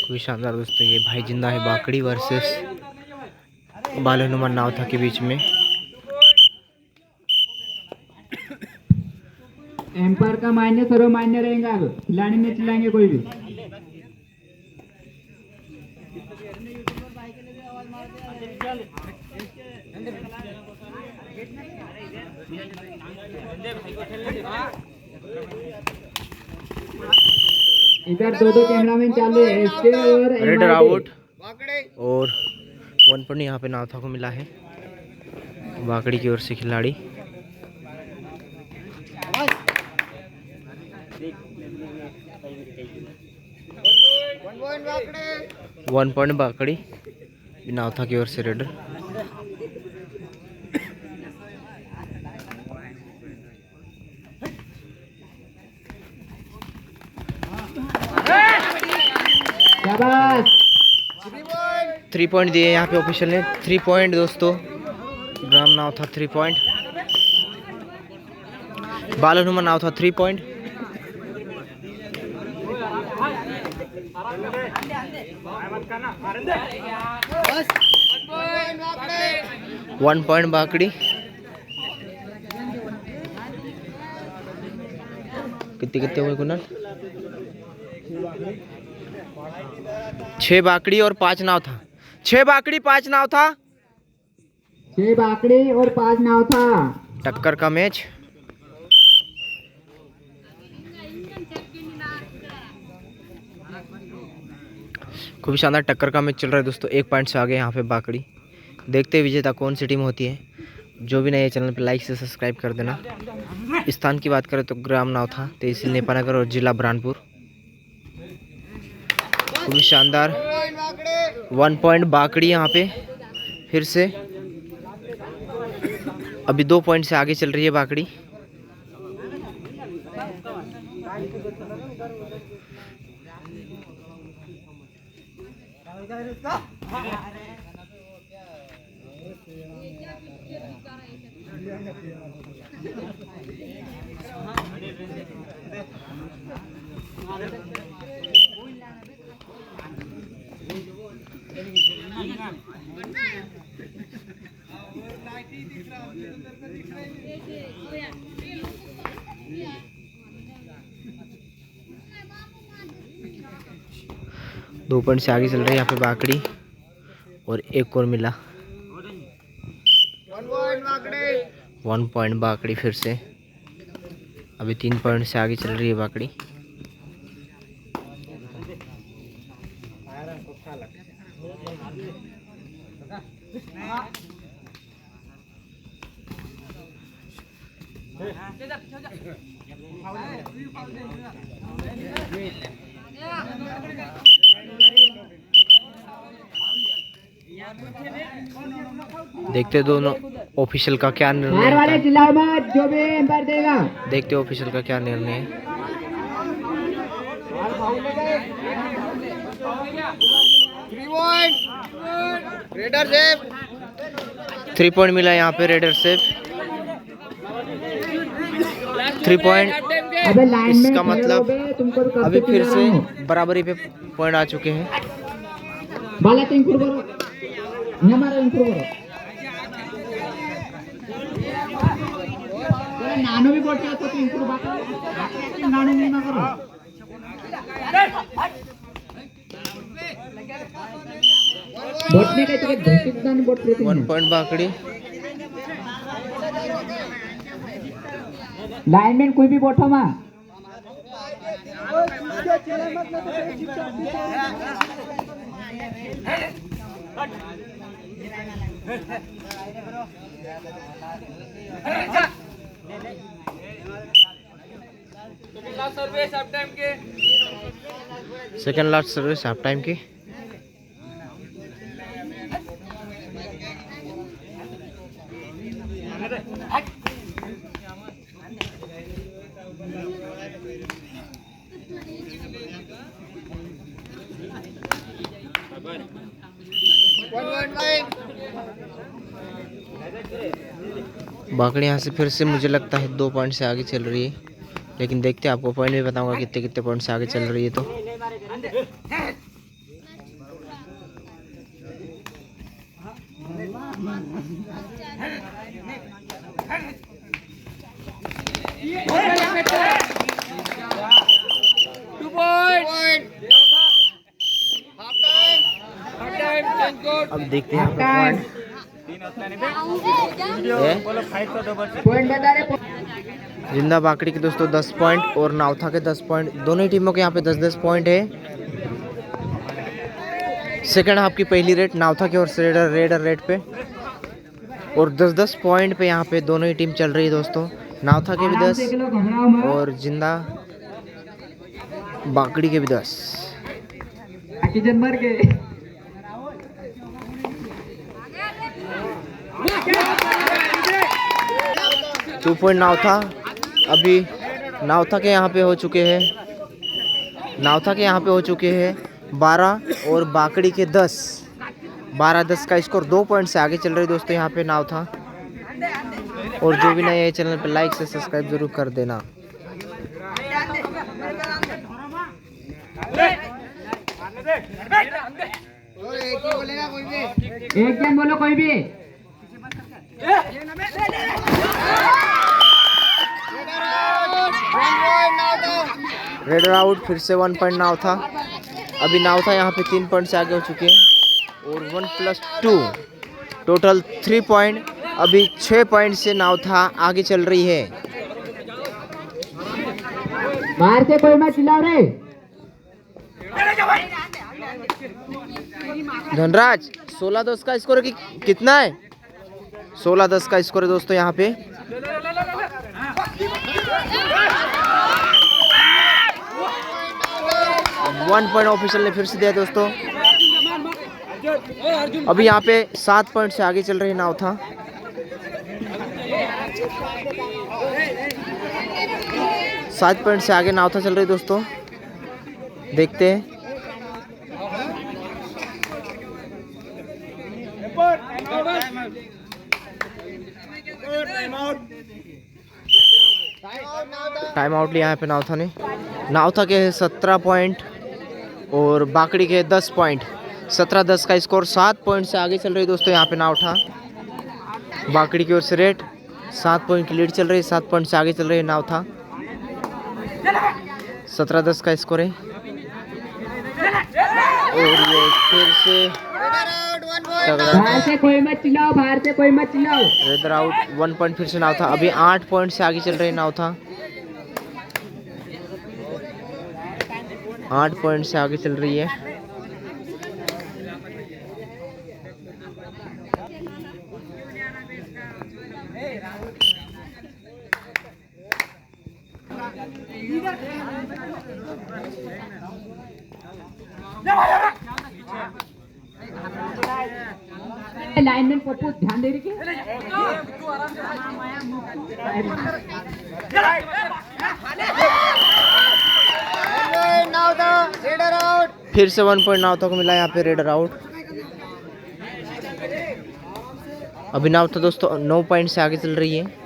कोई शानदार दोस्तों, ये भाई जिंदा है बाकड़ी वर्सेस बाल हनुमान नावथा के बीच में। एम्पायर का मान्य सर्व मान्य रहेगा, खिलाड़ी नहीं चिल्लाएंगे कोई भी। इधर दो कैमरामैन चालू है, एसके और रेडर आउट और 1 पॉइंट यहाँ पे नावथा को मिला है बाकड़ी की ओर से खिलाड़ी। वन पॉइंट बाकड़ी नावथा की ओर से रेडर। शाबाश, 3 पॉइंट दिए यहाँ पे ऑफिशियल ने। 3 पॉइंट दोस्तों, ग्राम नावथा 3 पॉइंट, बाल हनुमान नावथा 3 पॉइंट। वन पॉइंट बाकड़ी। कितने हुए कुनाल? 6 बाकड़ी और 5 नावथा। 6 बाकड़ी 5 नावथा। 6 बाकड़ी और 5 नावथा। टक्कर का मैच। खूब शानदार टक्कर का मैच चल रहा है दोस्तों। 1 पॉइंट से आगे यहाँ पे बाकड़ी। देखते हैं विजेता कौन सी टीम होती है। जो भी नए चैनल पे लाइक से सब्सक्राइब कर देना। स्थान की बात करें तो ग्राम नावथा, तहसील नेपानगर और जिला बुरहानपुर। खूब शानदार 1 पॉइंट बाकड़ी यहाँ पे फिर से। अभी 2 पॉइंट से आगे चल रही है बाकड़ी। दो पॉइंट से आगे चल रही है यहाँ पे बाकड़ी और एक और मिला। 1 पॉइंट बाकड़ी फिर से। अभी 3 पॉइंट से आगे चल रही है बाकड़ी। देखते दोनों ऑफिशियल का क्या निर्णय बाहर वाले है। चिल्लाओ मत, जो भी एम्पायर देगा। देखते ऑफिशियल का क्या निर्णय है। Raider safe. 3 पॉइंट मिला यहाँ पे रेडर से। 3 पॉइंट। अबे लाइन में इसका खड़े मतलब रहोगे, तुमको तो कब अभी से फिर चिल्ला से रहा हूं। बराबरी पे पॉइंट आ चुके हैं। बाला टीम फुटबॉल हमारा इंप्रूव करो। नानो भी बोलते हैं तो इंप्रूव बाकी नानो नहीं ना करो। बोटने का तो घोषित दान बोट लेते 1 हैं। पॉइंट बाकड़ी। लाइनमैन कोई भी बोटो मा। Second last service half time की। बाकड़ी यहाँ से फिर से मुझे लगता है 2 पॉइंट से आगे चल रही है, लेकिन देखते हैं आपको पॉइंट भी बताऊंगा कितने कितने पॉइंट से आगे चल रही है। तो 2 point. Half time. Half time. Change court. अब देखते हैं यहाँ पे पॉइंट बता रहे जिंदा बाकड़ी के दोस्तों 10 पॉइंट और नावथा के 10 पॉइंट, दोनों ही टीमों के यहाँ पे 10-10 पॉइंट है। सेकंड हाफ की पहली रेट नावथा की ओर से रेडर रेट पे और 10-10 पॉइंट पे यहाँ पे दोनों ही टीम चल रही है दोस्तों। नावथा के भी 10 और जिंदा बाकड़ी के भी 10। किचन मर गए। 2 पॉइंट नावथा। अभी नावथा के यहाँ पे हो चुके हैं 12 और बाकड़ी के 10। 12-10 का स्कोर 2 पॉइंट से आगे चल रही दोस्तों यहाँ पे नावथा। और जो भी नए है चैनल पे लाइक से सब्सक्राइब जरूर कर देना। एक जन बोलो कोई भी। रेडर आउट, फिर से 1 पॉइंट नावथा। अभी नावथा यहाँ पे 3 पॉइंट से आगे हो चुके हैं और 1+2 टोटल 3 पॉइंट। अभी 6 पॉइंट से नावथा आगे चल रही है। बाहर से कोई मत चिल्लाओ रे। धनराज 16-10 का स्कोर कितना है? 16-10 का स्कोर है दोस्तों यहाँ पे। वन पॉइंट ऑफिशियल ने फिर से दिया दोस्तों। अभी यहाँ पे 7 पॉइंट से आगे चल रही है नावथा। सात पॉइंट से आगे नावथा चल रही दोस्तों, देखते हैं। टाइम आउट लिया है पे नावथा ने। नावथा के 17 पॉइंट और बाकड़ी के 10 पॉइंट। 17-10 का स्कोर 7 पॉइंट से आगे चल रही दोस्तों यहाँ पे नावथा। बाकड़ी की ओर से रेट 7 पॉइंट की लीड चल रही है। 7 पॉइंट से आगे चल रही है नावथा। 17-10 का स्कोर है और ये फिर से बाहर से कोई मत चिल्लाओ, बाहर से कोई मत चिल्लाओ। Raider out. 1 पॉइंट फिर से नावथा। अभी 8 पॉइंट से आगे चल रही है नावथा। 8 पॉइंट से आगे चल रही है। लाइनमैन पप्पू ध्यान दे रही फिर से 1 पॉइंट नावथा को मिला यहाँ पे रेडर आउट। अभी नावथा दोस्तों 9 पॉइंट से आगे चल रही है।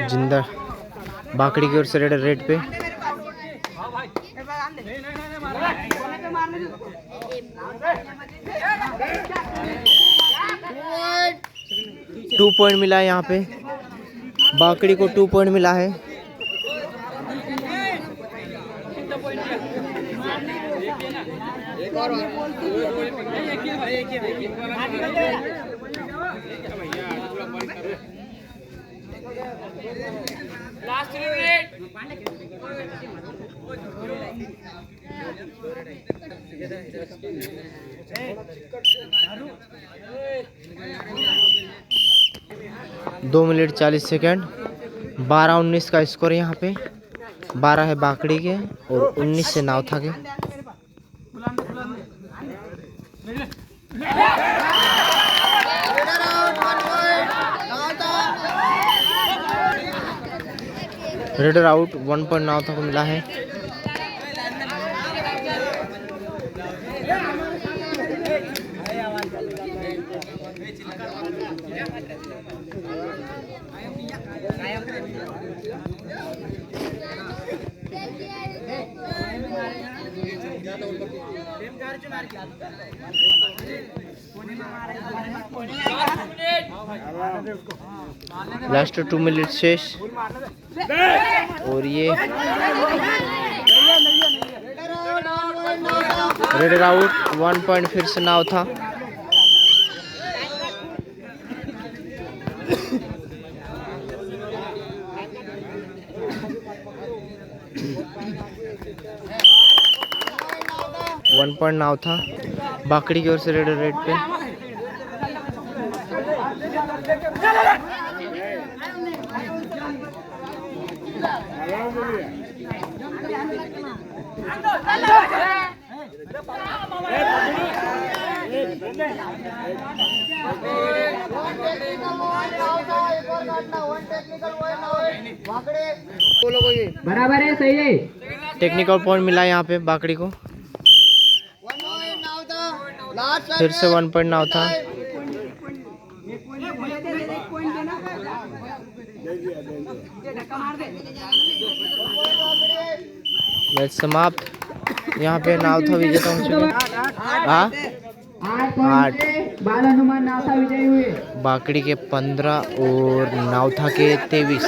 जिंदा बाकड़ी की ओर से रेडर रेड पे। टू पॉइंट मिला है यहाँ पे, बाकड़ी को 2 पॉइंट मिला है। दो मिनट 40 सेकेंड। 12-19 का स्कोर है यहाँ पे। 12 है बाकड़ी के और 19 से नावथा के। रेडर आउट, 1 पॉइंट नावथा को मिला है। लास्ट 2 मिनट शेष और ये रेडर आउट, 1 पॉइंट फिर से नावथा। वन पॉइंट नावथा बाकड़ी की ओर से रेडर रेड पे। बराबर है, सही है। टेक्निकल पॉइंट मिला यहाँ पे बाकड़ी को। फिर से 1 पॉइंट नावथा। मैच समाप्त। यहाँ पे नावथा विजेता हो चुके। 8 बाल हनुमान नावथा विजयी हुए। बाकड़ी के 15 और नावथा के 23।